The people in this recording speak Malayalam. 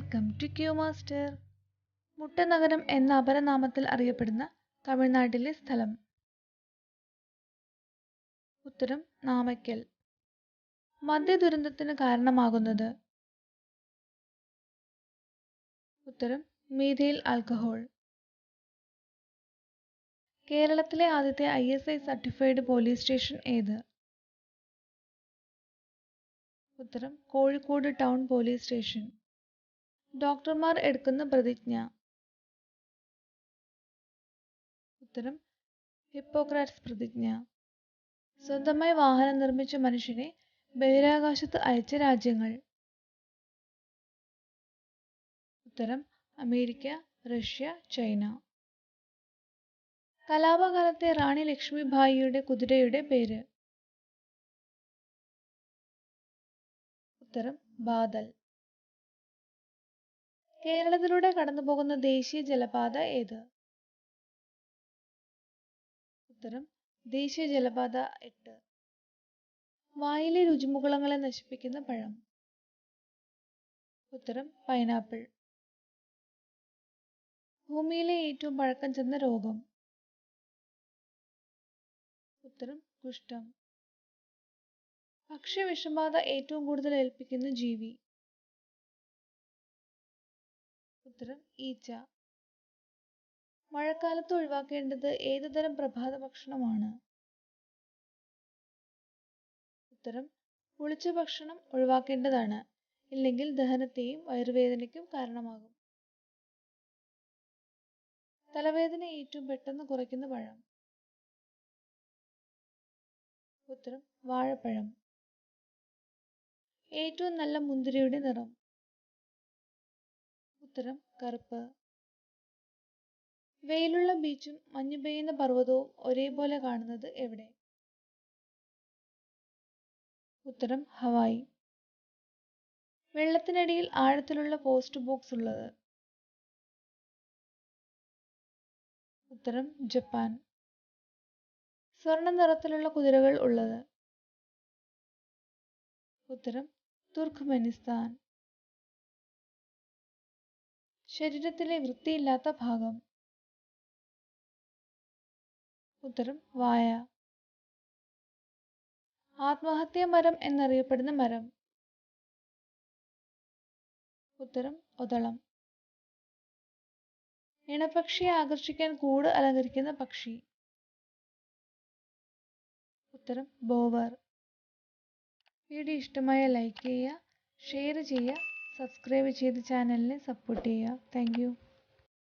Welcome to Q master. മുട്ടനഗരം എന്ന അപരനാമത്തിൽ അറിയപ്പെടുന്ന തമിഴ്നാട്ടിലെ സ്ഥലം. ഉത്തരം നാമക്കൽ. മദ്യദുരന്തത്തിന് കാരണമാകുന്നത്. ഉത്തരം മീഥൈൽ ആൽക്കഹോൾ. കേരളത്തിലെ ആദ്യത്തെ ISI സർട്ടിഫൈഡ് പോലീസ് സ്റ്റേഷൻ ഏത്? ഉത്തരം കോഴിക്കോട് ടൗൺ പോലീസ് സ്റ്റേഷൻ. ഡോക്ടർമാർ എടുക്കുന്ന പ്രതിജ്ഞ. ഉത്തരം ഹിപ്പോക്രാറ്റ്സ് പ്രതിജ്ഞ. സ്വന്തമായി വാഹനം നിർമ്മിച്ച മനുഷ്യനെ ബഹിരാകാശത്ത് അയച്ച രാജ്യങ്ങൾ. ഉത്തരം അമേരിക്ക, റഷ്യ, ചൈന. കലാപകാലത്തെ റാണി ലക്ഷ്മിഭായിയുടെ കുതിരയുടെ പേര്. ഉത്തരം ബാദൽ. കേരളത്തിലൂടെ കടന്നുപോകുന്ന ദേശീയ ജലപാത ഏത്? ഉത്തരം ദേശീയ ജലപാത 8. വായിലെ രുചിമുകുളങ്ങളെ നശിപ്പിക്കുന്ന പഴം. ഉത്തരം പൈനാപ്പിൾ. ഭൂമിയിലെ ഏറ്റവും പഴക്കം ചെന്ന രോഗം. ഉത്തരം കുഷ്ഠം. ഭക്ഷ്യവിഷബാധ ഏറ്റവും കൂടുതൽ ഏൽപ്പിക്കുന്ന ജീവി. ഉത്തരം ഈച്ച. മഴക്കാലത്ത് ഒഴിവാക്കേണ്ടത് ഏതുതരം പ്രഭാത ഭക്ഷണമാണ്? ഉത്തരം പുളിച്ച ഭക്ഷണം ഒഴിവാക്കേണ്ടതാണ്, ഇല്ലെങ്കിൽ ദഹനത്തെയും വയറുവേദനയ്ക്കും കാരണമാകും. തലവേദന ഏറ്റവും പെട്ടെന്ന് കുറയ്ക്കുന്ന പഴം. ഉത്തരം വാഴപ്പഴം. ഏറ്റവും നല്ല മുന്തിരിയുടെ നിറം. ഉത്തരം കറുപ്പ്. വെയിലുള്ള ബീച്ചും മഞ്ഞു പെയ്യുന്ന പർവ്വതവും ഒരേപോലെ കാണുന്നത് എവിടെ? ഉത്തരം ഹവായ്. വെള്ളത്തിനടിയിൽ ആഴത്തിലുള്ള പോസ്റ്റ് ബോക്സ് ഉള്ളത്. ഉത്തരം ജപ്പാൻ. സ്വർണ്ണ നിറത്തിലുള്ള കുതിരകൾ ഉള്ളത്. ഉത്തരം തുർക്ക്മെനിസ്ഥാൻ. ശരീരത്തിലെ വൃത്തിയില്ലാത്ത ഭാഗം. ഉത്തരം വായ. ആത്മഹത്യാ മരം എന്നറിയപ്പെടുന്ന മരം. ഉത്തരം ഒതളം. ഇണപക്ഷിയെ ആകർഷിക്കാൻ കൂട് അലങ്കരിക്കുന്ന പക്ഷി. ഉത്തരം ബോവർ. വീഡിയോ ഇഷ്ടമായ ലൈക്ക് ചെയ്യുക, ഷെയർ ചെയ്യുക, സബ്സ്ക്രൈബ് ചെയ്ത് ചാനലിനെ സപ്പോർട്ട് ചെയ്യുക. Thank you.